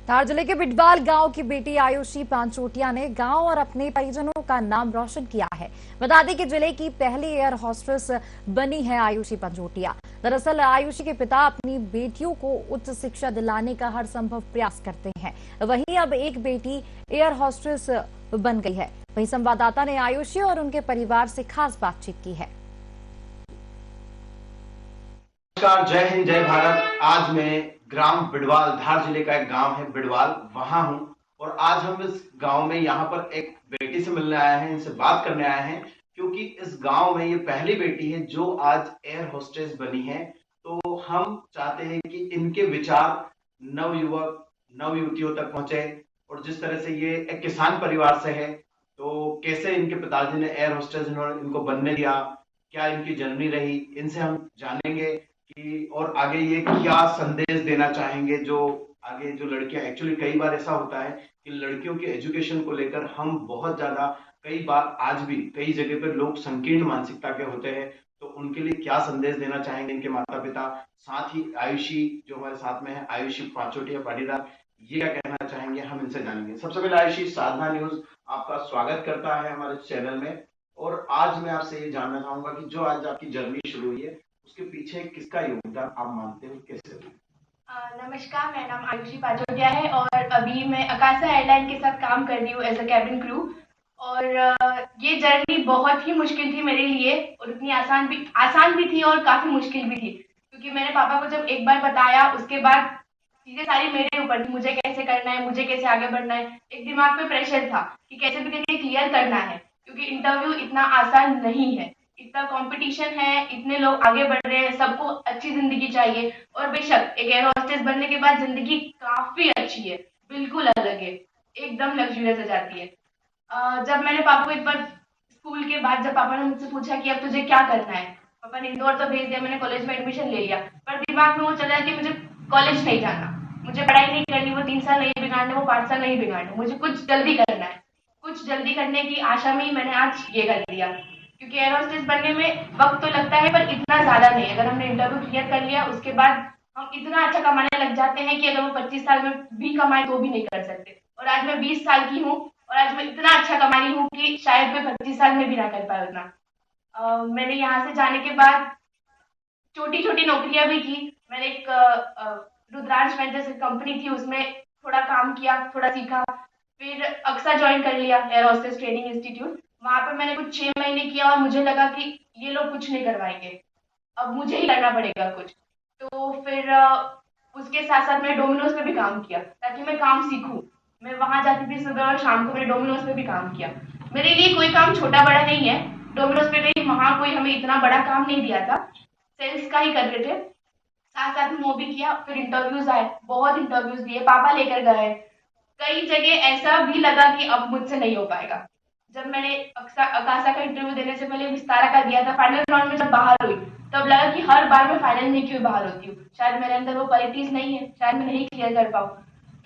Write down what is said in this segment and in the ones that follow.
धार जिले के बिटवाल गांव की बेटी आयुषी पांचोटिया ने गांव और अपने परिजनों का नाम रोशन किया है। बता दें कि जिले की पहली एयर होस्टेस बनी है आयुषी पांचोटिया। दरअसल आयुषी के पिता अपनी बेटियों को उच्च शिक्षा दिलाने का हर संभव प्रयास करते हैं। वहीं अब एक बेटी एयर होस्टेस बन गई है। वहीं संवाददाता ने आयुषी और उनके परिवार से खास बातचीत की है। नमस्कार, जय हिंद, जय भारत। आज मैं ग्राम बिडवाल, धार जिले का एक गांव है बिडवाल, वहां हूं और आज हम इस गांव में यहाँ पर एक बेटी से मिलने आए हैं, इनसे बात करने आए हैं क्योंकि इस गांव में ये पहली बेटी है जो आज एयर होस्टेस बनी है। तो हम चाहते हैं कि इनके विचार नव युवक, नव युवतियों तक पहुंचे और जिस तरह से ये एक किसान परिवार से है, तो कैसे इनके पिताजी ने एयर होस्टेस इनको बनने दिया, क्या इनकी जर्नी रही, इनसे हम जानेंगे कि और आगे ये क्या संदेश देना चाहेंगे। जो आगे जो लड़कियां, एक्चुअली कई बार ऐसा होता है कि लड़कियों के एजुकेशन को लेकर हम बहुत ज्यादा, कई बार आज भी कई जगह पर लोग संकीर्ण मानसिकता के होते हैं। तो उनके लिए क्या संदेश देना चाहेंगे इनके माता पिता, साथ ही आयुषी जो हमारे साथ में है, आयुषी पांचोटिया पाटीदार, ये क्या कहना चाहेंगे, हम इनसे जानेंगे। सबसे पहले आयुषी, साधना न्यूज आपका स्वागत करता है हमारे चैनल में। और आज मैं आपसे ये जानना चाहूंगा कि जो आज आपकी जर्नी शुरू हुई है उसके पीछे किसका योगदान आप मानते हो, कैसे हुई? नमस्कार, मेरा नाम आयुषी पाचोटिया है और अभी मैं अकाशा एयरलाइन के साथ काम कर रही हूँ एज अ कैबिन क्रू। और ये जर्नी बहुत ही मुश्किल थी मेरे लिए और उतनी आसान भी थी और काफी मुश्किल भी थी, क्योंकि मैंने पापा को जब एक बार बताया उसके बाद चीजें सारी मेरे ऊपर थी। मुझे कैसे करना है, मुझे कैसे आगे बढ़ना है, एक दिमाग पे प्रेशर था कि कैसे भी करके क्लियर करना है, क्योंकि इंटरव्यू इतना आसान नहीं है। इतना कंपटीशन है, इतने लोग आगे बढ़ रहे हैं, सबको अच्छी जिंदगी चाहिए। और बेशक एक एयर होस्टेस बनने के बाद जिंदगी काफी अच्छी है, बिल्कुल अलग है, एकदम लग्जरियस हो जाती है। जब मैंने पापा को एक बार स्कूल के बाद जब पापा ने मुझसे पूछा कि अब तुझे क्या करना है, पापा ने इंदौर तो भेज दिया, मैंने कॉलेज में एडमिशन ले लिया, पर दिमाग में वो चला कि मुझे कॉलेज नहीं जाना, मुझे पढ़ाई नहीं करनी, वो 3 साल नहीं बिगाड़ने, वो 5 साल नहीं बिगाड़ने, मुझे कुछ जल्दी करना है। कुछ जल्दी करने की आशा में ही मैंने आज ये कर लिया, क्योंकि एयर होस्टेस बनने में वक्त तो लगता है पर इतना ज्यादा नहीं। अगर हमने इंटरव्यू क्लियर कर लिया उसके बाद हम इतना अच्छा कमाने लग जाते हैं कि अगर वो 25 साल में भी कमाए तो भी नहीं कर सकते। और आज मैं 20 साल की हूँ और आज मैं इतना अच्छा कमा रही हूँ कि शायद मैं 25 साल में भी ना कर पाए उतना। मैंने यहाँ से जाने के बाद छोटी छोटी नौकरियां भी की। मैंने एक रुद्रांश वेंचर्स कंपनी थी, उसमें थोड़ा काम किया, थोड़ा सीखा। फिर अक्सा ज्वाइन कर लिया, एयर होस्टेस ट्रेनिंग इंस्टीट्यूट। वहां पर मैंने कुछ 6 महीने किया और मुझे लगा कि ये लोग कुछ नहीं करवाएंगे, अब मुझे ही करना पड़ेगा कुछ। तो फिर उसके साथ साथ मैंने डोमिनोज पे भी काम किया ताकि मैं काम सीखूं। मैं वहां जाती थी सुबह और शाम को, मैंने डोमिनोज पे भी काम किया। मेरे लिए कोई काम छोटा बड़ा नहीं है। डोमिनोज पे गई, वहां कोई हमें इतना बड़ा काम नहीं दिया था, सेल्स का ही कर रहे थे। साथ साथ में वो भी किया। फिर इंटरव्यूज आए, बहुत इंटरव्यूज दिए, पापा लेकर गए। कई जगह ऐसा भी लगा कि अब मुझसे नहीं हो पाएगा। जब मैंने अकाशा का इंटरव्यू देने से पहले विस्तारा का दिया था, फाइनल राउंड में जब बाहर हुई तब लगा कि हर बार मैं फाइनल में क्यों बाहर होती हूँ, शायद मेरे अंदर वो क्वालिटीज नहीं है, शायद मैं नहीं क्लियर कर पाऊँ।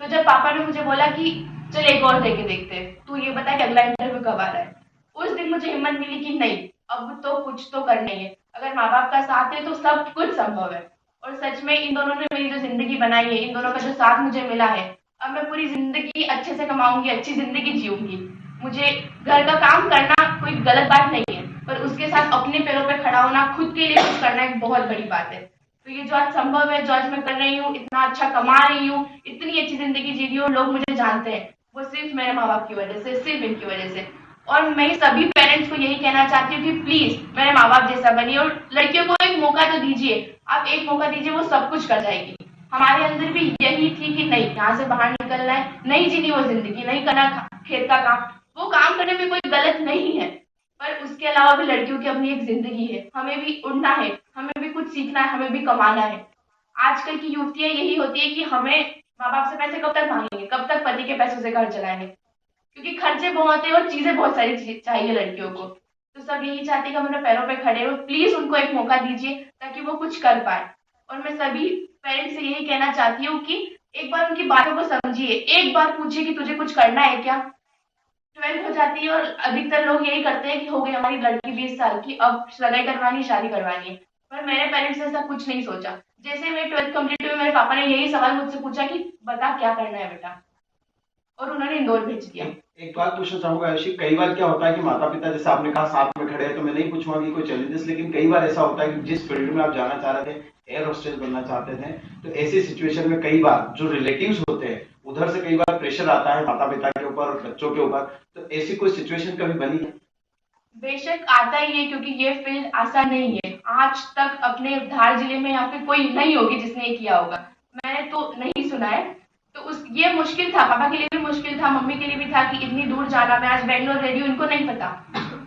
तो जब पापा ने मुझे बोला कि चल एक और देके देखते हैं, तू ये बता कि अगला इंटरव्यू कब आ रहा है, उस दिन मुझे हिम्मत मिली कि नहीं, अब तो कुछ तो करना ही है। अगर माँ बाप का साथ है तो सब कुछ संभव है। और सच में इन दोनों ने मेरी जो जिंदगी बनाई है, इन दोनों का जो साथ मुझे मिला है, अब मैं पूरी जिंदगी अच्छे से कमाऊंगी, अच्छी जिंदगी जीऊंगी। मुझे घर का काम करना कोई गलत बात नहीं है, पर उसके साथ अपने पैरों पे खड़ा होना, खुद के लिए कुछ करना एक बहुत बड़ी बात है। तो ये जो आज संभव है, जो आज मैं कर रही हूँ, इतना अच्छा कमा रही हूँ, इतनी अच्छी जिंदगी जी रही हूँ, लोग मुझे जानते हैं, वो सिर्फ मेरे माँ बाप की वजह से, सिर्फ इनकी वजह से। और मैं सभी पेरेंट्स को यही कहना चाहती हूँ कि प्लीज मेरे माँ बाप जैसा बनिए और लड़कियों को एक मौका तो दीजिए। आप एक मौका दीजिए, वो सब कुछ कर जाएगी। हमारे अंदर भी यही थी कि नहीं, यहाँ से बाहर निकलना है, नहीं जीनी वो जिंदगी, नहीं करना खेत का काम। वो काम करने में कोई गलत नहीं है, पर उसके अलावा भी लड़कियों की अपनी एक जिंदगी है, हमें भी उड़ना है, हमें भी कुछ सीखना है, हमें भी कमाना है। आजकल की युवतियां यही होती है कि हमें माँ बाप से पैसे कब तक मांगेंगे, कब तक पति के पैसों से घर चलाएंगे, क्योंकि खर्चे बहुत है और चीजें बहुत सारी चाहिए लड़कियों को। तो सब यही चाहते हैं कि हम अपने पैरों पे खड़े हो, प्लीज उनको एक मौका दीजिए ताकि वो कुछ कर पाए। और मैं सभी पेरेंट्स से यही कहना चाहती हूँ कि एक बार उनकी बातों को समझिए, एक बार पूछिए कि तुझे कुछ करना है क्या। 12th हो जाती है और अधिकतर लोग यही करते हैं कि हो गई हमारी लड़की 20 साल की, अब सगाई करवानी, शादी करवानी है। पर मेरे पेरेंट्स ने ऐसा कुछ नहीं सोचा। जैसे मैं 12th कंप्लीट हुई, मेरे पापा ने यही सवाल मुझसे पूछा कि बता क्या करना है बेटा, और उन्होंने इंदौर भेज दिया। एक बात पूछना चाहूंगा आयुषी, कई बार क्या होता है कि माता पिता, जैसे आपने कहा साथ में खड़े हैं, तो मैं नहीं पूछूंगा कि कोई चैलेंजेस, लेकिन कई बार ऐसा होता है कि जिस फील्ड में आप जाना चाह रहे थे, एयर होस्टेस बनना चाहते थे, तो ऐसी सिचुएशन में कई बार जो रिलेटिव्स होते हैं उधर से कई बार प्रेशर आता है माता पिता के ऊपर, बच्चों के ऊपर, तो ऐसी कोई सिचुएशन कभी बनी है? बेशक आता ही है, क्योंकि ये फील्ड आसान नहीं है। आज तक अपने धार जिले में यहाँ पे कोई नहीं होगी जिसने ये किया होगा, मैंने तो नहीं सुना है। तो उस ये मुश्किल था, पापा के लिए भी मुश्किल था, मम्मी के लिए भी था कि इतनी दूर जाना। मैं आज बेंगलोर रह रही हूँ, इनको नहीं पता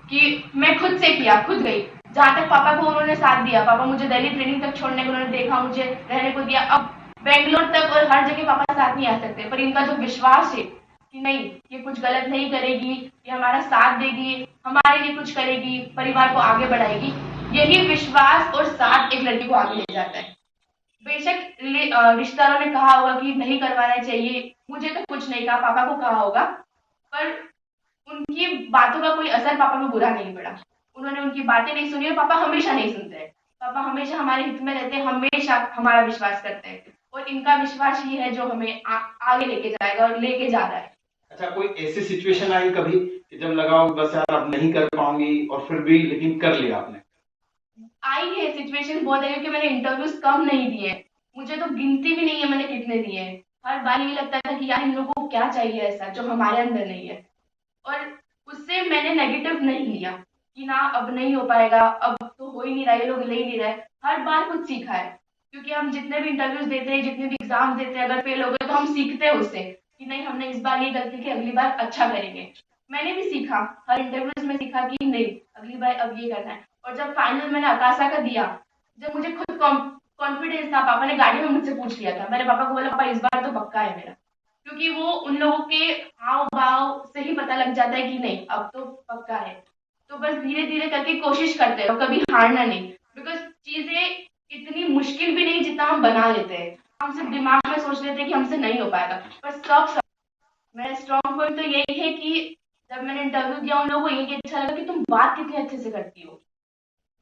कि मैं खुद से किया, खुद गई। जहाँ तक पापा को उन्होंने साथ दिया, पापा मुझे दिल्ली ट्रेनिंग तक छोड़ने को उन्होंने देखा, मुझे रहने को दिया। अब बेंगलोर तक और हर जगह पापा साथ नहीं आ सकते, पर इनका जो विश्वास है कि नहीं, ये कुछ गलत नहीं करेगी, ये हमारा साथ देगी, हमारे लिए कुछ करेगी, परिवार को आगे बढ़ाएगी, यही विश्वास और साथ एक लड़की को आगे ले जाता है। बेशक रिश्तेदारों ने कहा होगा कि नहीं करवाना चाहिए, मुझे तो कुछ नहीं कहा, पापा को कहा होगा, पर उनकी बातों का कोई असर पापा में बुरा नहीं पड़ा। उन्होंने उनकी बातें नहीं सुनी, और पापा हमेशा नहीं सुनते हैं। पापा हमेशा हमारे हित में रहते हैं, हमेशा हमारा विश्वास करते हैं, और इनका विश्वास ही है जो हमें आगे लेके जाएगा और लेके जा रहा है। अच्छा, कोई ऐसी सिचुएशन आई कभी कि जब लगा हो बस यार अब नहीं कर पाऊंगी, और फिर भी लेकिन कर लिया आपने? आई है सिचुएशन बहुत है, क्योंकि मैंने इंटरव्यूज कम नहीं दिए, मुझे तो गिनती भी नहीं है मैंने कितने दिए हैं। हर बार ये लगता था कि यार इन लोगों को क्या चाहिए ऐसा जो हमारे अंदर नहीं है, और उससे मैंने नेगेटिव नहीं लिया कि ना अब नहीं हो पाएगा, अब तो हो ही नहीं रहा, ये लोग ले ही नहीं रहे। हर बार कुछ सीखा है, क्योंकि हम जितने भी इंटरव्यूज देते हैं, जितने भी एग्जाम देते हैं, अगर फेल हो गए तो हम सीखते हैं उससे कि नहीं, हमने इस बार ये गलती की, अगली बार अच्छा करेंगे। मैंने भी सीखा, हर इंटरव्यूज में सीखा कि नहीं, अगली बार अब ये करना है। और जब फाइनल मैंने अकाशा का दिया, जब मुझे खुद कॉन्फिडेंस था, पापा ने गाड़ी में मुझसे पूछ लिया था, मैंने पापा को बोला पापा इस बार तो पक्का है मेरा, क्योंकि वो उन लोगों के हाव भाव से ही पता लग जाता है कि नहीं अब तो पक्का है। तो बस धीरे धीरे करके कोशिश करते रहो, कभी हारना नहीं, बिकॉज चीजें इतनी मुश्किल भी नहीं जितना हम बना लेते हैं। हम सिर्फ दिमाग में सोच लेते हैं कि हमसे नहीं हो पाएगा, पर सब मेरा स्ट्रॉन्ग पॉइंट तो यही है कि जब मैंने इंटरव्यू दिया, उन लोगों को यही अच्छा लगा कि तुम बात कितने अच्छे से करती हो,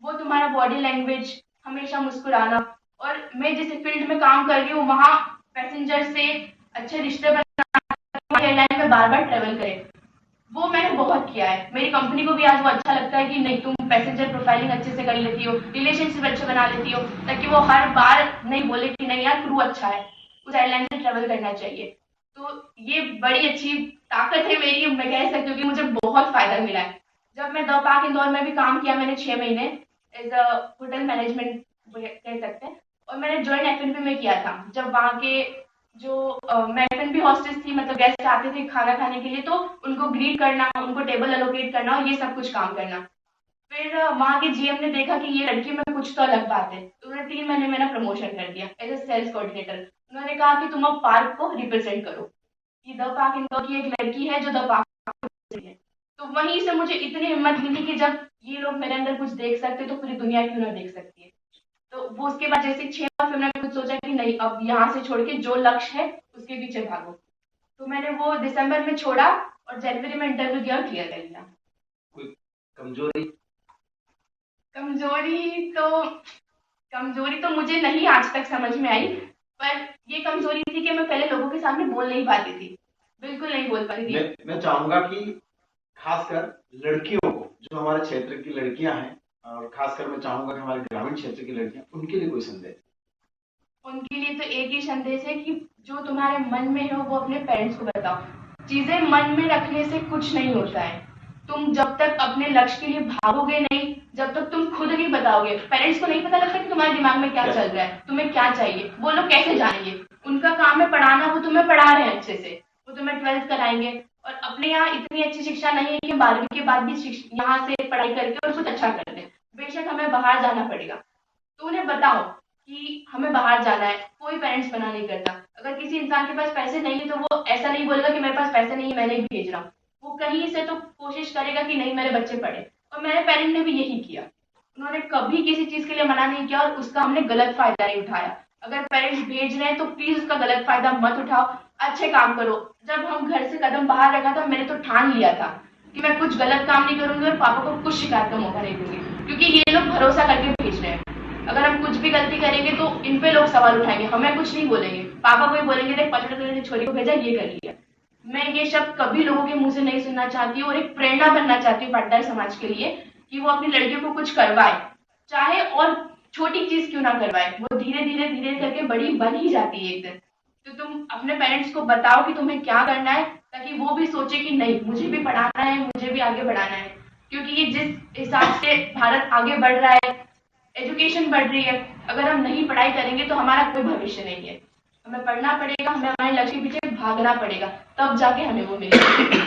वो तुम्हारा बॉडी लैंग्वेज, हमेशा मुस्कुराना। और मैं जिस फील्ड में काम कर रही हूँ, वहाँ पैसेंजर से अच्छे रिश्ते बनाना, एयरलाइन में बार बार ट्रेवल करें, वो मैंने बहुत किया है। मेरी कंपनी को भी आज वो अच्छा लगता है कि नहीं, तुम पैसेंजर प्रोफाइलिंग अच्छे से कर लेती हो, रिलेशनशिप अच्छे बना लेती हो, ताकि वो हर बार नहीं बोले कि नहीं यार क्रू अच्छा है, उस एयरलाइन से ट्रेवल करना चाहिए। तो ये बड़ी अच्छी ताकत है मेरी, मैं कह सकती हूँ कि मुझे बहुत फायदा मिला है। जब मैं द पार्क इंदौर में भी काम किया मैंने 6 महीने एज अ होटल मैनेजमेंट कह सकते हैं, और मैंने ज्वाइन एफ में किया था। जब वहाँ के जो मैं एफ हॉस्टेस थी, मतलब गेस्ट आते थे खाना खाने के लिए, तो उनको ग्रीट करना, उनको टेबल एलोकेट करना, और ये सब कुछ काम करना। फिर वहाँ के जीएम ने देखा कि ये लड़की में कुछ तो अलग बात है, तो उन्होंने 3 महीने में ना प्रमोशन कर दिया एज अ सेल्स कोऑर्डिनेटर। उन्होंने कहा कि तुम अब पार्क को रिप्रेजेंट करो, कि द पार्क इंदौर की एक लड़की है जो द पार्क है। तो वहीं से मुझे इतनी हिम्मत मिली कि जब ये लोग मेरे अंदर कुछ देख सकते तो पूरी दुनिया क्यों ना देख सकती है। तो वो उसके बाद जैसे 6 बार फिर मैंने कुछ सोचा कि नहीं, अब यहाँ से छोड़ के जो लक्ष्य है उसके पीछे भागो। तो मैंने वो दिसंबर में छोड़ा, और जनवरी में इंटरव्यू दिया और क्लियर कर लिया। कोई कमजोरी? कमजोरी तो मुझे नहीं आज तक समझ में आई, पर ये कमजोरी थी कि मैं पहले लोगों के सामने बोल नहीं पाती थी, बिल्कुल नहीं बोल पाती थी। मैं चाहूंगा कि खासकर लड़कियों को, जो हमारे क्षेत्र की लड़कियां हैं, और खासकर मैं चाहूंगा कि हमारे ग्रामीण क्षेत्र की लड़कियां, उनके लिए कोई संदेश? उनके लिए तो एक ही संदेश है कि जो तुम्हारे मन में हो वो अपने पेरेंट्स को बताओ। चीजें मन में रखने से कुछ नहीं होता है। तुम जब तक अपने लक्ष्य के लिए भागोगे नहीं, जब तक तुम खुद नहीं बताओगे, पेरेंट्स को नहीं पता लगता कि तुम्हारे दिमाग में क्या चल रहा है, तुम्हें क्या चाहिए, वो लोग कैसे जानेंगे? उनका काम है पढ़ाना, वो तुम्हें पढ़ा रहे हैं अच्छे से, वो तुम्हें 12th कराएंगे। और अपने यहाँ इतनी अच्छी शिक्षा नहीं है कि 12वीं के बाद भी यहाँ से पढ़ाई करके और कुछ अच्छा कर दें। बेशक हमें बाहर जाना पड़ेगा, तो उन्हें बताओ कि हमें बाहर जाना है। कोई पेरेंट्स मना नहीं करता। अगर किसी इंसान के पास पैसे नहीं है तो वो ऐसा नहीं बोलेगा कि मेरे पास पैसे नहीं है, मैं नहीं भेज रहा हूँ। वो कहीं से तो कोशिश करेगा कि नहीं, मेरे बच्चे पढ़े। और मेरे पेरेंट ने भी यही किया, उन्होंने कभी किसी चीज के लिए मना नहीं किया, और उसका हमने गलत फायदा नहीं उठाया। अगर पेरेंट्स भेज रहे हैं तो प्लीज उसका गलत फायदा मत उठाओ, अच्छे काम करो। जब हम घर से कदम बाहर रखा था, मैंने तो ठान लिया था कि मैं कुछ गलत काम नहीं करूंगी, और पापा को कुछ शिकायत का मौका नहीं दूंगी, क्योंकि ये लोग भरोसा करके भेज रहे हैं। अगर हम कुछ भी गलती करेंगे तो इन पे लोग सवाल उठाएंगे, हमें कुछ नहीं बोलेंगे, पापा को ही बोलेंगे देख 5 रुपए ने छोरी को भेजा, ये कर लिया। मैं ये शब्द कभी लोगों के मुंह से नहीं सुनना चाहती हूँ और एक प्रेरणा बनना चाहती हूँ पाटीदार समाज के लिए कि वो अपनी लड़कियों को कुछ करवाए, चाहे और छोटी चीज क्यों ना करवाए, वो धीरे धीरे धीरे करके बड़ी बन ही जाती है एक दिन। तो तुम अपने पेरेंट्स को बताओ कि तुम्हें क्या करना है, ताकि वो भी सोचे कि नहीं मुझे भी पढ़ाना है, मुझे भी आगे बढ़ाना है। क्योंकि ये जिस हिसाब से भारत आगे बढ़ रहा है, एजुकेशन बढ़ रही है, अगर हम नहीं पढ़ाई करेंगे तो हमारा कोई भविष्य नहीं है। हमें पढ़ना पड़ेगा, हमें हमारे लक्ष्य के पीछे भागना पड़ेगा, तब जाके हमें वो मिलेगा।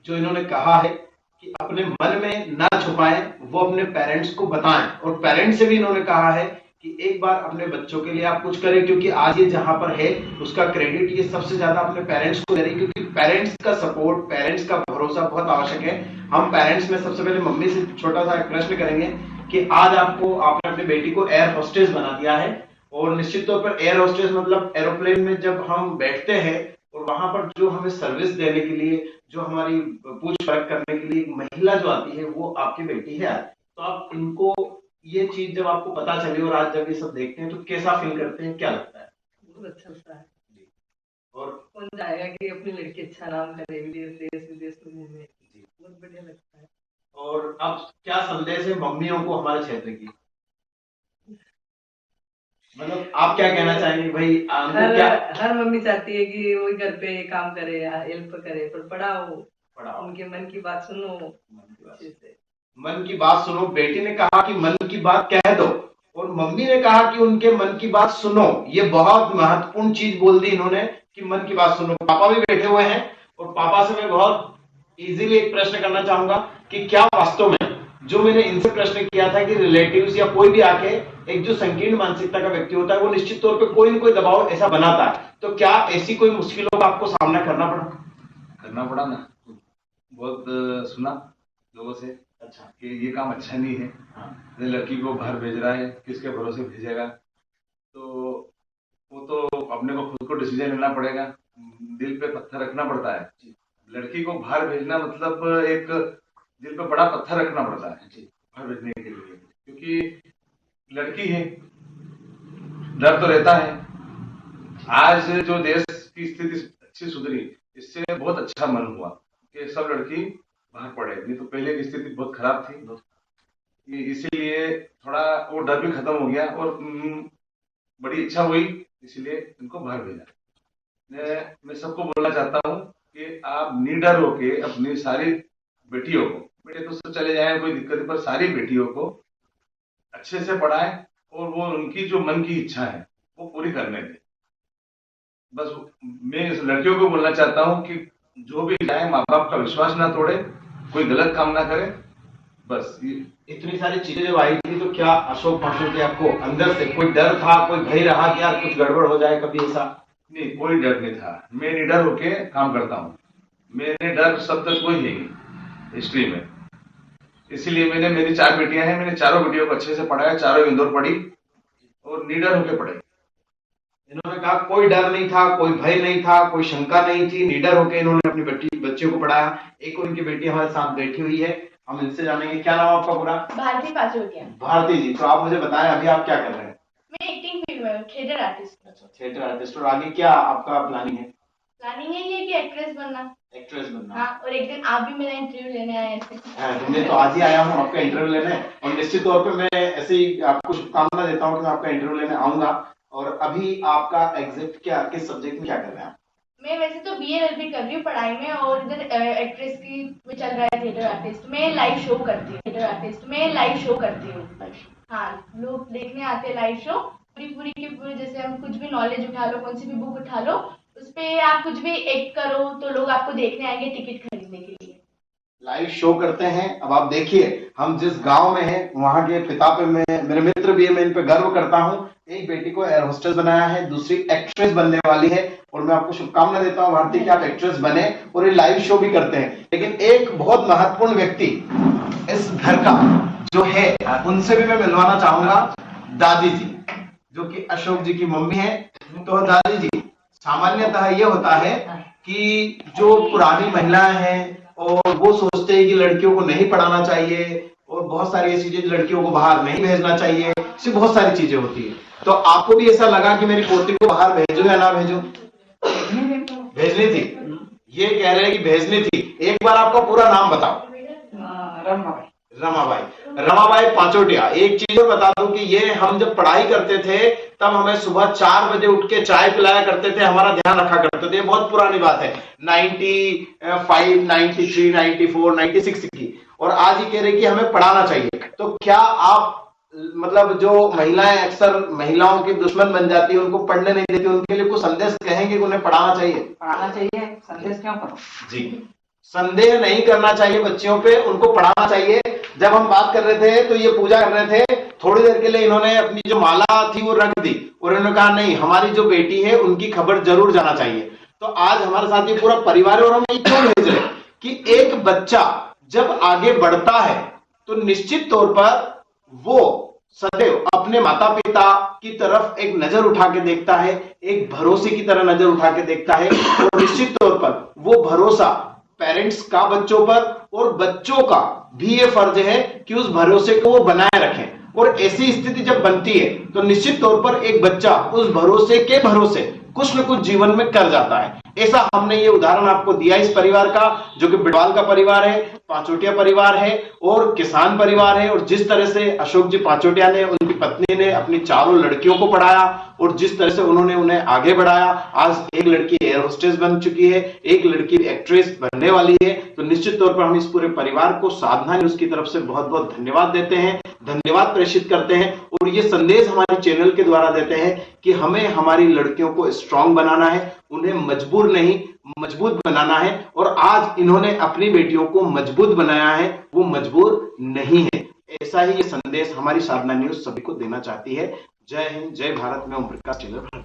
जो इन्होंने कहा है कि अपने मन में ना छुपाएं, वो अपने पेरेंट्स को बताएं, और पेरेंट्स से भी इन्होंने कहा है कि एक बार अपने बच्चों के लिए आप कुछ करें, क्योंकि आज ये जहां पर है उसका क्रेडिट ये सबसे ज्यादा अपने पेरेंट्स को दे रही है, क्योंकि पेरेंट्स का सपोर्ट, पेरेंट्स का भरोसा बहुत आवश्यक है। हम पेरेंट्स में सबसे पहले मम्मी से छोटा सा एक प्रश्न करेंगे कि आज आपने अपनी बेटी को एयर होस्टेस बना दिया है, और निश्चित तौर पर एयर होस्टेस मतलब एरोप्लेन में जब हम बैठते हैं और वहां पर जो हमें सर्विस देने के लिए, जो हमारी पूछ परख करने के लिए एक महिला जो आती है, वो आपकी बेटी है। तो आप इनको ये चीज जब आपको पता चली और आज जब ये सब देखते हैं तो कैसा फील करते हैं, क्या लगता है? बहुत अच्छा लगता है। और कौन चाहेगा कि अपनी लड़की अच्छा नाम करे, देश विदेश में घूमे, बहुत बढ़िया लगता है। और अब क्या संदेश है मम्मियों को हमारे क्षेत्र की, मतलब आप क्या कहना चाहेंगे भाई? हर मम्मी चाहती है कि वो घर पे काम करे या हेल्प करे, पर पढ़ाओ, उनके मन की बात सुनो, मन की बात सुनो। बेटी ने कहा कि मन की बात कह दो, और मम्मी ने कहा कि उनके मन की बात सुनो। ये बहुत महत्वपूर्ण चीज बोल दी इन्होंने कि मन की बात सुनो। पापा भी बैठे हुए हैं, और पापा से मैं बहुत इजीली एक प्रश्न करना चाहूंगा कि क्या वास्तव में जो मैंने इनसे प्रश्न किया था कि रिलेटिव्स या कोई भी आके, एक जो संकीर्ण मानसिकता का व्यक्ति होता है वो निश्चित तौर पे कोई न कोई दबाव ऐसा बनाता है, तो क्या ऐसी कोई मुश्किलों का आपको सामना करना पड़ा ना? बहुत सुना लोगों से अच्छा कि ये काम अच्छा नहीं है। लड़की को बाहर भेज रहा है, किसके भरोसे भेजेगा? तो वो तो अपने को खुद को डिसीजन लेना पड़ेगा, दिल पे पत्थर रखना पड़ता है। लड़की को बाहर भेजना मतलब एक दिल पे बड़ा पत्थर रखना पड़ता है बाहर भेजने के लिए, क्योंकि लड़की है, डर तो रहता है। आज जो देश की स्थिति अच्छी सुधरी, इससे बहुत अच्छा मन हुआ कि सब लड़की बाहर पड़े, नहीं तो पहले की स्थिति बहुत खराब थी। इसीलिए थोड़ा वो डर भी खत्म हो गया और बड़ी इच्छा हुई, इसीलिए इनको बाहर भेजा। मैं सबको बोलना चाहता हूँ कि आप निडर होके अपनी सारी बेटियों को, बेटे तो चले जाए कोई दिक्कत नहीं, पर सारी बेटियों को अच्छे से पढ़ाएं और वो उनकी जो मन की इच्छा है वो पूरी करने दें। बस मैं इस लड़कियों को बोलना चाहता हूँ कि जो भी जाए माँ बाप का विश्वास ना तोड़े, कोई गलत काम ना करे। बस इतनी सारी चीजें जब आई थी तो क्या अशोक पाशोटी आपको अंदर से कोई डर था, कोई भय रहा कि यार कुछ गड़बड़ हो जाए कभी? ऐसा नहीं, कोई डर नहीं था। मैं निडर होके काम करता हूँ, मैंने डर शब्द कोई नहीं हिस्ट्री में। इसीलिए मेरी 4 बेटियां हैं, मैंने चारों बेटियों को अच्छे से पढ़ाया, चारों इंदौर पढ़ी और निडर होके पढ़े। इन्होंने कहा कोई डर नहीं था, कोई भय नहीं था, कोई शंका नहीं थी, निडर होकर इन्होंने अपनी बच्चे को पढ़ाया। एक उनकी बेटी हमारे साथ बैठी हुई है, हम इनसे जानेंगे। क्या नाम आपका पूरा? भारती पाचोटिया। भारती जी, तो आप मुझे बताएं अभी आप क्या कर रहे हैं? मैं एक्टिंग फील्ड में, थिएटर आर्टिस्ट। अच्छा, थिएटर आर्टिस्ट। और आगे क्या आपका प्लानिंग है? प्लानिंग है ये कि एक्ट्रेस बनना। एक्ट्रेस बनना? हाँ, और एक दिन आप भी मेरा इंटरव्यू लेने आए थे। मैं तो आज ही आया हूँ आपका इंटरव्यू लेने, और निश्चित तौर पे मैं ऐसे ही आपको शुभकामना देता हूँ कि मैं आपका इंटरव्यू लेने आऊंगा। और अभी आपका एग्जिट क्या, किस सब्जेक्ट में क्या कर रहे हैं आप? मैं वैसे तो BA LLB कर रही हूँ पढ़ाई में, और इधर एक्ट्रेस की में चल रहा है थिएटर आर्टिस्ट। मैं लाइव शो करती हूँ, थिएटर आर्टिस्ट में लाइव शो करती हूँ। हाँ, लोग देखने आते हैं लाइव शो, पूरी की पूरी। जैसे हम कुछ भी नॉलेज उठा लो, कौन सी भी बुक उठा लो, उस पे आप कुछ भी एक्ट करो तो लोग आपको देखने आएंगे टिकट खरीदने के लिए। लाइव शो करते हैं। अब आप देखिए, हम जिस गांव में हैं वहां के पिता पे मेरे मित्र भी है, मैं इन पे गर्व करता हूं। एक बेटी को एयर होस्टेस बनाया है, दूसरी एक्ट्रेस बनने वाली है, और मैं आपको शुभकामना देता हूं भारती कि आप एक्ट्रेस बने और ये लाइव शो भी करते हैं। लेकिन एक बहुत महत्वपूर्ण व्यक्ति इस घर का जो है, उनसे भी मैं मिलवाना चाहूंगा। दादी जी, जो कि अशोक जी की मम्मी है। तो दादी जी, सामान्यतः ये होता है कि जो पुरानी महिलाएं हैं और वो सोचते हैं कि लड़कियों को नहीं पढ़ाना चाहिए, और बहुत सारी ऐसी चीज, लड़कियों को बाहर नहीं भेजना चाहिए, ऐसी बहुत सारी चीजें होती है। तो आपको भी ऐसा लगा कि मेरी पोती को बाहर भेजूं या ना भेजूं? भेजनी थी। ये कह रहे हैं कि भेजनी थी। एक बार आपका पूरा नाम बताओ। रमाबाई पाचोटिया। एक चीज और बता दूं कि ये हम जब पढ़ाई करते थे तब हमें सुबह 4 बजे उठ के चाय पिलाया करते थे, हमारा ध्यान रखा करते थे। ये बहुत पुरानी बात है, 95, 93, 94, 96 की। और आज ही कह रहे कि हमें पढ़ाना चाहिए। तो क्या आप मतलब जो महिलाएं अक्सर महिलाओं की दुश्मन बन जाती है, उनको पढ़ने नहीं देती, उनके लिए कुछ संदेश कहेंगे कि उन्हें पढ़ाना चाहिए? पढ़ाना चाहिए, संदेश क्यों करो जी, संदेह नहीं करना चाहिए बच्चियों पे, उनको पढ़ाना चाहिए। जब हम बात कर रहे थे तो ये पूजा कर रहे थे, थोड़ी देर के लिए इन्होंने अपनी जो माला थी वो रख दी और इन्होंने कहा नहीं, हमारी जो बेटी है उनकी खबर जरूर जाना चाहिए। तो आज हमारे साथ ये पूरा परिवार है। और हम ये क्यों भेज रहे हैं कि एक बच्चा जब आगे बढ़ता है तो निश्चित तौर पर वो सदैव अपने माता पिता की तरफ एक नजर उठा के देखता है, एक भरोसे की तरह नजर उठा के देखता है। और निश्चित तौर पर वो भरोसा पेरेंट्स का बच्चों पर और बच्चों का भी ये फर्ज है कि उस भरोसे को वो बनाए रखें। और ऐसी स्थिति जब बनती है तो निश्चित तौर पर एक बच्चा उस भरोसे के भरोसे कुछ न कुछ जीवन में कर जाता है। ऐसा हमने ये उदाहरण आपको दिया इस परिवार का, जो कि बिडवाल का परिवार है, पाचोटिया परिवार है और किसान परिवार है। और जिस तरह से अशोक जी पाचोटिया ने, उनकी पत्नी ने अपनी चारों लड़कियों को पढ़ाया और जिस तरह से उन्होंने उन्हें आगे बढ़ाया, आज एक लड़की एयर होस्टेस बन चुकी है, एक लड़की एक्ट्रेस बनने वाली है। तो निश्चित तौर पर हम इस पूरे परिवार को साधना न्यूज की तरफ से बहुत बहुत धन्यवाद देते हैं, धन्यवाद प्रेषित करते हैं। और ये संदेश हमारे चैनल के द्वारा देते हैं कि हमें हमारी लड़कियों को स्ट्रांग बनाना है, उन्हें मजबूर नहीं मजबूत बनाना है। और आज इन्होंने अपनी बेटियों को मजबूत बनाया है, वो मजबूर नहीं है। ऐसा ही ये संदेश हमारी साधना न्यूज सभी को देना चाहती है। जय हिंद, जय भारत। मैं ओम प्रकाश टेलर।